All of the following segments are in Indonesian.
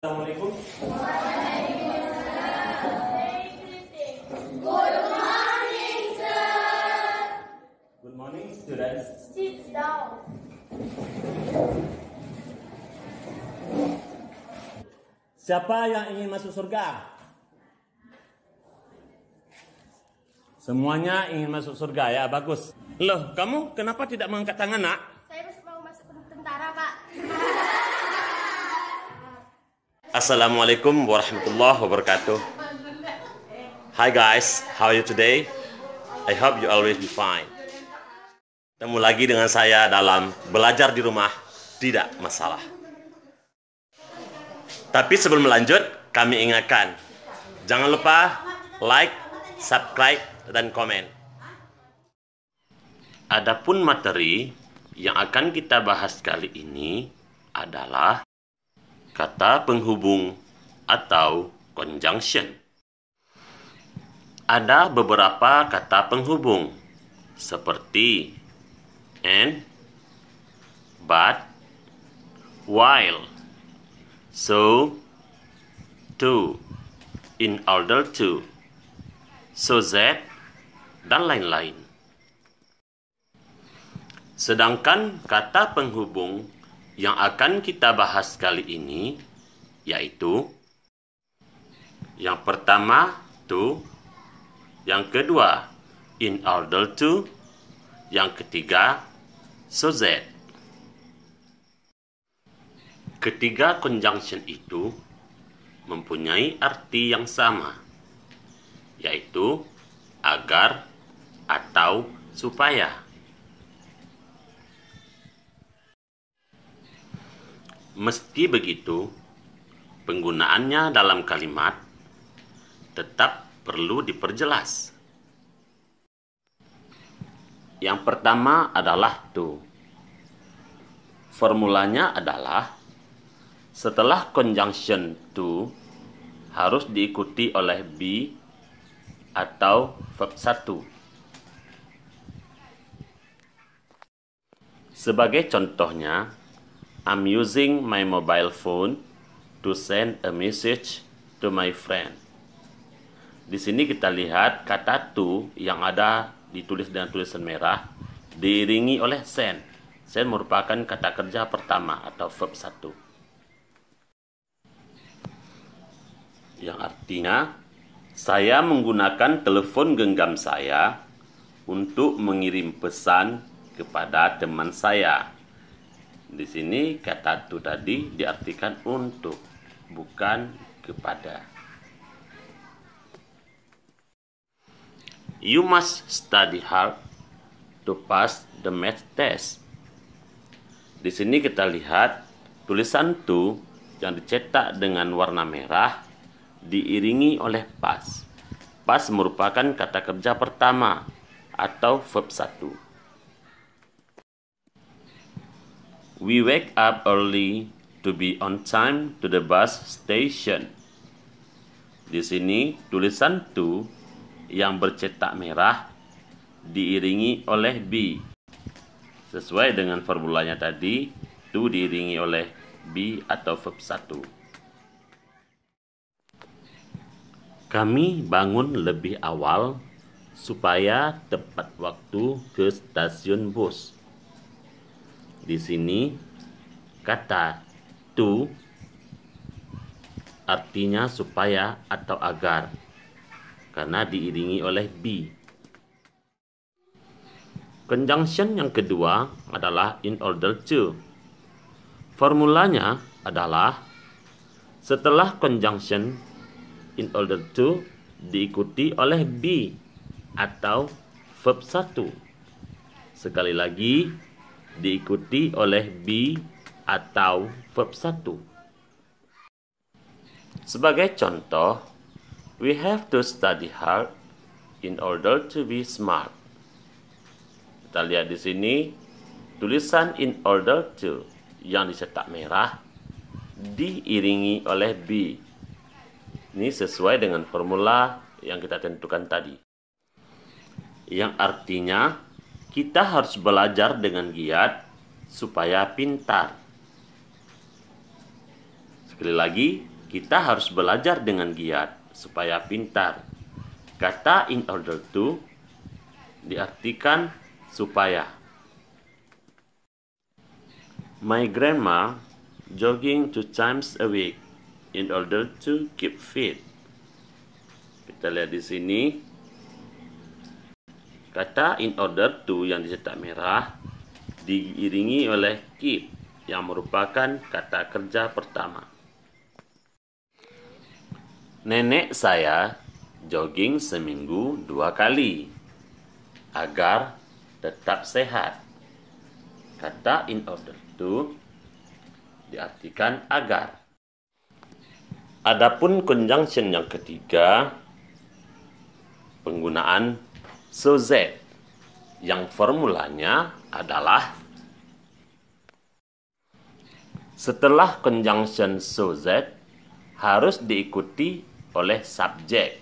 Assalamualaikum. Good morning, sir. Good morning, students. Sit down. Siapa yang ingin masuk surga? Semuanya ingin masuk surga ya, bagus. Loh, kamu kenapa tidak mengangkat tangan, nak? Saya mau masuk tentara, Pak. Assalamualaikum warahmatullahi wabarakatuh. Hi guys, how are you today? I hope you always be fine. Ketemu lagi dengan saya dalam belajar di rumah, tidak masalah. Tapi sebelum lanjut, kami ingatkan, jangan lupa like, subscribe, dan komen. Adapun materi yang akan kita bahas kali ini adalah kata penghubung atau conjunction. Ada beberapa kata penghubung seperti and, but, while, so, to, in order to, so that, dan lain-lain. Sedangkan kata penghubung yang akan kita bahas kali ini yaitu yang pertama to, yang kedua in order to, yang ketiga so that. Ketiga conjunction itu mempunyai arti yang sama, yaitu agar atau supaya. Meski begitu, penggunaannya dalam kalimat tetap perlu diperjelas. Yang pertama adalah to. Formulanya adalah setelah conjunction to harus diikuti oleh be atau verb 1. Sebagai contohnya, I'm using my mobile phone to send a message to my friend. Di sini kita lihat kata to yang ada ditulis dengan tulisan merah diiringi oleh send. Send merupakan kata kerja pertama atau verb 1. Yang artinya, saya menggunakan telepon genggam saya untuk mengirim pesan kepada teman saya. Di sini kata to tadi diartikan untuk, bukan kepada. You must study hard to pass the math test. Di sini kita lihat tulisan to yang dicetak dengan warna merah diiringi oleh pass. Pass merupakan kata kerja pertama atau verb 1. We wake up early to be on time to the bus station. Di sini tulisan to yang bercetak merah diiringi oleh be. Sesuai dengan formulanya tadi, to diiringi oleh be atau verb 1. Kami bangun lebih awal supaya tepat waktu ke stasiun bus. Di sini kata to artinya supaya atau agar karena diiringi oleh be. Conjunction yang kedua adalah in order to. Formulanya adalah setelah conjunction in order to diikuti oleh be atau verb 1. Sekali lagi, diikuti oleh be atau verb 1. Sebagai contoh, we have to study hard in order to be smart. Kita lihat di sini tulisan in order to yang dicetak merah diiringi oleh be. Ini sesuai dengan formula yang kita tentukan tadi. Yang artinya kita harus belajar dengan giat supaya pintar. Sekali lagi, Kita harus belajar dengan giat supaya pintar. Kata in order to diartikan supaya. My grandma jogging 2 times a week in order to keep fit. Kita lihat di sini. Kata in order to yang dicetak merah diiringi oleh keep yang merupakan kata kerja pertama. Nenek saya jogging seminggu 2 kali agar tetap sehat. Kata in order to diartikan agar. Adapun conjunction yang ketiga, penggunaan so that yang formulanya adalah setelah conjunction so that harus diikuti oleh subjek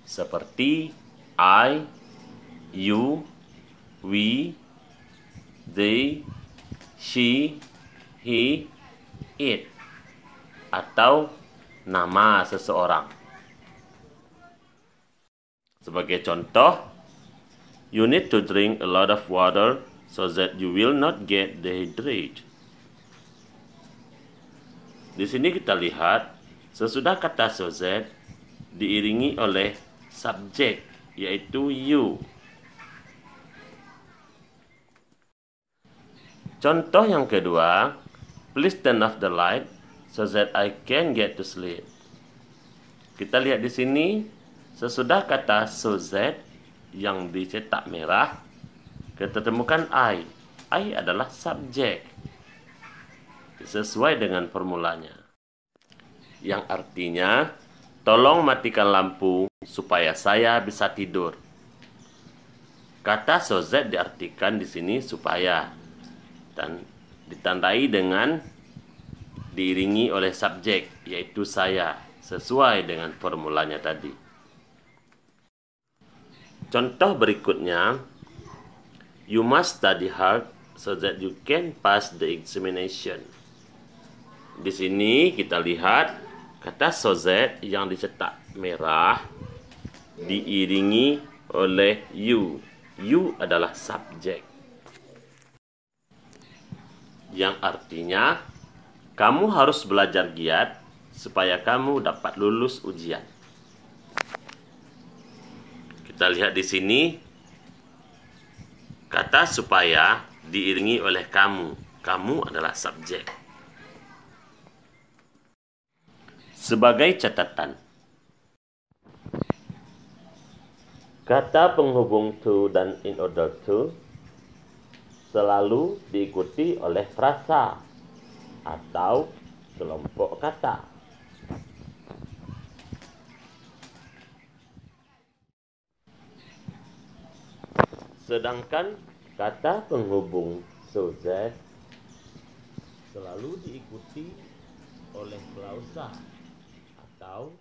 seperti I, you, we, they, she, he, it, atau nama seseorang. Sebagai contoh, you need to drink a lot of water so that you will not get dehydrated. Di sini kita lihat, sesudah kata so that diiringi oleh subjek, yaitu you. Contoh yang kedua, please turn off the light so that I can get to sleep. Kita lihat di sini, sesudah kata so that yang dicetak merah, kita temukan I. I adalah subjek. Sesuai dengan formulanya. Yang artinya, tolong matikan lampu supaya saya bisa tidur. Kata so that diartikan di sini supaya dan ditandai dengan diiringi oleh subjek, yaitu saya, sesuai dengan formulanya tadi. Contoh berikutnya, you must study hard so that you can pass the examination. Di sini kita lihat kata so that yang dicetak merah diiringi oleh you. You adalah subjek. Yang artinya, kamu harus belajar giat supaya kamu dapat lulus ujian. Kita lihat di sini, kata supaya diiringi oleh kamu. Kamu adalah subjek. Sebagai catatan, kata penghubung to dan in order to selalu diikuti oleh frasa atau kelompok kata. Sedangkan kata penghubung so that selalu diikuti oleh klausa atau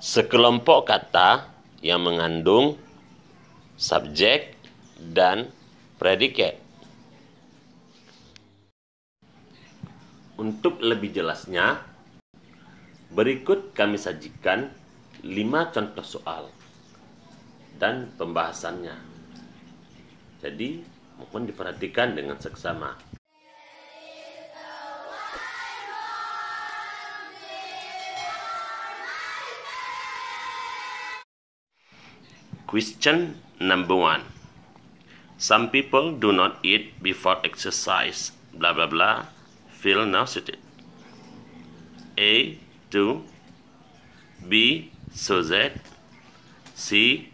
sekelompok kata yang mengandung subjek dan predikat. Untuk lebih jelasnya, berikut kami sajikan 5 contoh soal dan pembahasannya. Jadi, mohon diperhatikan dengan seksama. Question number 1. Some people do not eat before exercise. Blah blah blah. Feel nauseated. A. To. B. So that. C.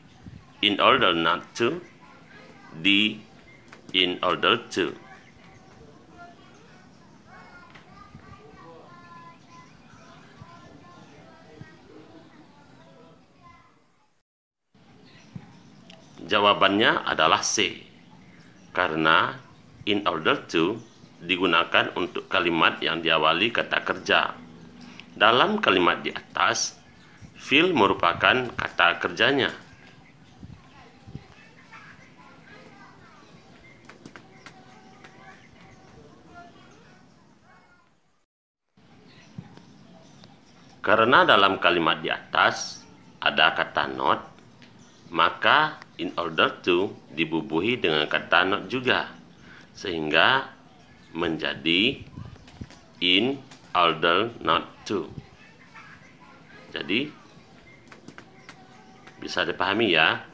In order not to. D. In order to. Jawabannya adalah C. Karena in order to digunakan untuk kalimat yang diawali kata kerja. Dalam kalimat di atas, feel merupakan kata kerjanya. Karena dalam kalimat di atas ada kata not, maka in order to dibubuhi dengan kata not juga, sehingga menjadi in order not to. Jadi bisa dipahami ya.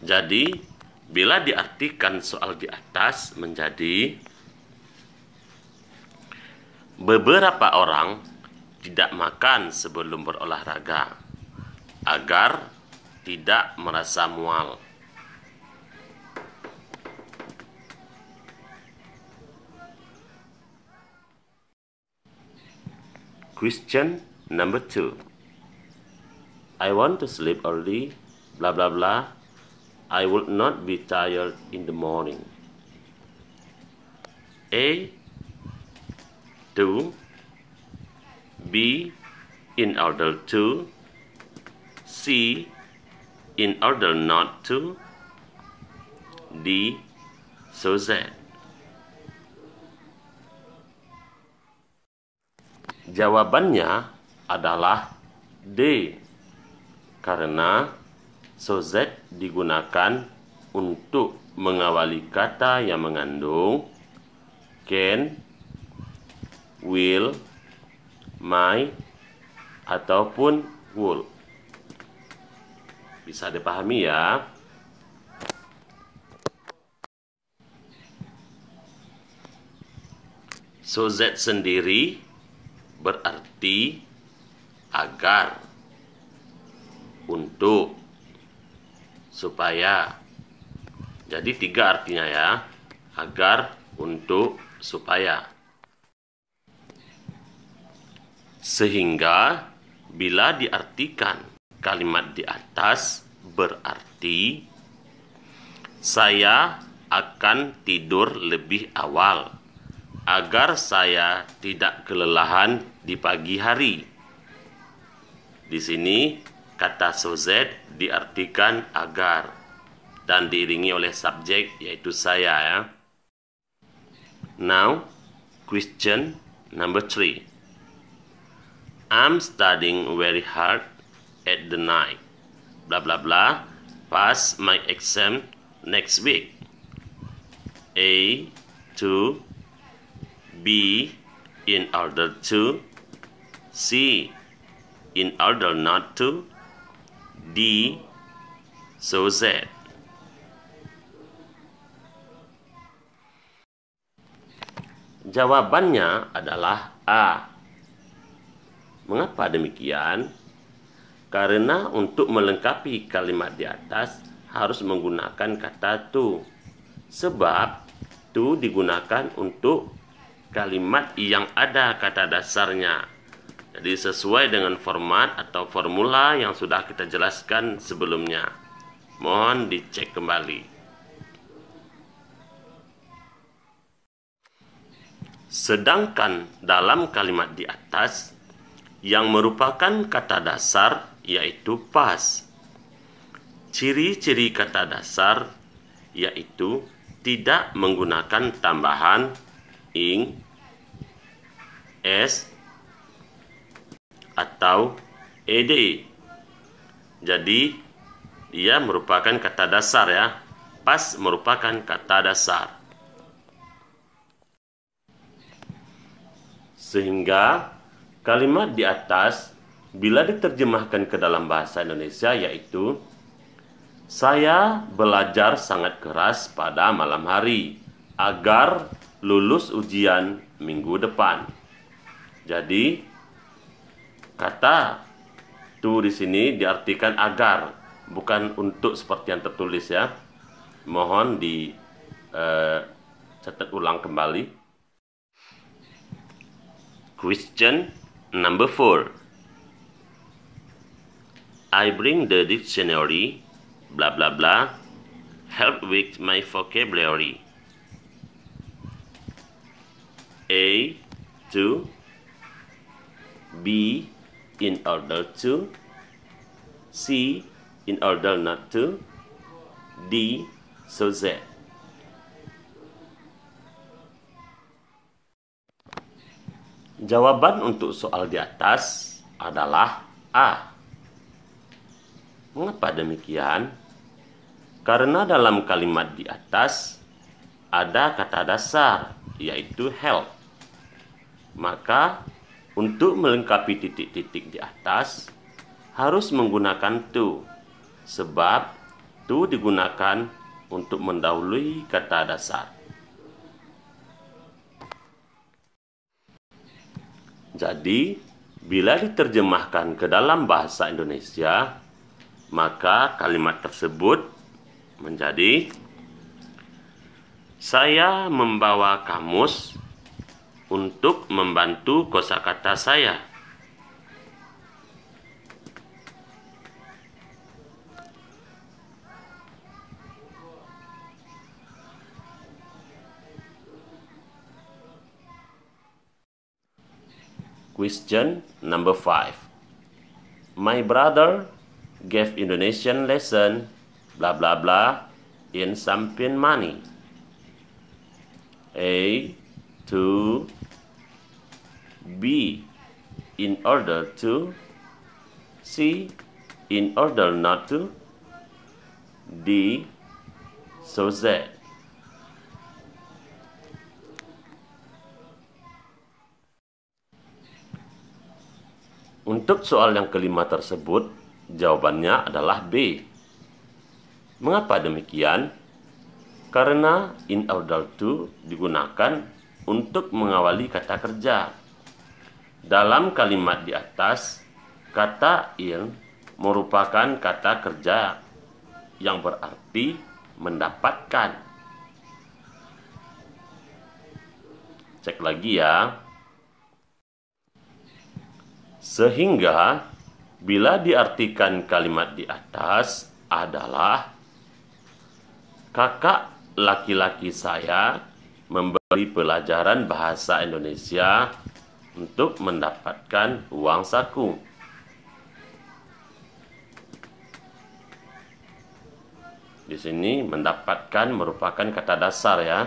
Jadi bila diartikan soal di atas menjadi beberapa orang tidak makan sebelum berolahraga agar tidak merasa mual. Question number 2. I want to sleep early, blah blah blah. I will not be tired in the morning. A. To. B. In order to. C. In order not to. D. So that. Jawabannya adalah D, karena so that digunakan untuk mengawali kata yang mengandung can, will, might, ataupun would. Bisa dipahami ya? So that sendiri berarti agar, untuk, supaya. Jadi 3 artinya ya. Agar, untuk, supaya. Sehingga bila diartikan kalimat di atas berarti saya akan tidur lebih awal agar saya tidak kelelahan di pagi hari. Di sini kata so that diartikan agar dan diiringi oleh subjek yaitu saya ya. Now, question number 3. I'm studying very hard at the night. Blah blah blah. Pass my exam next week. A. To. B. In order to. C. In order not to. D. So that. Jawabannya adalah A. Mengapa demikian? Karena untuk melengkapi kalimat di atas harus menggunakan kata to. Sebab to digunakan untuk kalimat yang ada kata dasarnya. Jadi sesuai dengan format atau formula yang sudah kita jelaskan sebelumnya. Mohon dicek kembali. Sedangkan dalam kalimat di atas yang merupakan kata dasar yaitu pass. Ciri-ciri kata dasar yaitu tidak menggunakan tambahan ing, s, atau ed. Jadi dia merupakan kata dasar ya. Pass merupakan kata dasar. Sehingga kalimat di atas bila diterjemahkan ke dalam bahasa Indonesia yaitu saya belajar sangat keras pada malam hari agar lulus ujian minggu depan. Jadi kata to di sini diartikan agar, bukan untuk seperti yang tertulis ya. Mohon dicatat ulang kembali. Question number 4. I bring the dictionary, blah blah blah, help with my vocabulary. A. To. B. In order to. C. In order not to. D. So that. Jawaban untuk soal di atas adalah A. Mengapa demikian? Karena dalam kalimat di atas ada kata dasar, yaitu help. Maka, untuk melengkapi titik-titik di atas, harus menggunakan to, sebab to digunakan untuk mendahului kata dasar. Jadi, bila diterjemahkan ke dalam bahasa Indonesia, maka kalimat tersebut menjadi: saya membawa kamus untuk membantu kosakata saya. Question number 5. My brother gave Indonesian lesson blah blah blah in Sampien money. A. To. B. In order to. C. In order not to. D. So that. Untuk soal yang kelima tersebut, jawabannya adalah B. Mengapa demikian? Karena in order to digunakan untuk mengawali kata kerja. Dalam kalimat di atas, kata in merupakan kata kerja yang berarti mendapatkan. Cek lagi ya. Sehingga bila diartikan kalimat di atas adalah kakak laki-laki saya memberi pelajaran bahasa Indonesia untuk mendapatkan uang saku. Di sini mendapatkan merupakan kata dasar ya.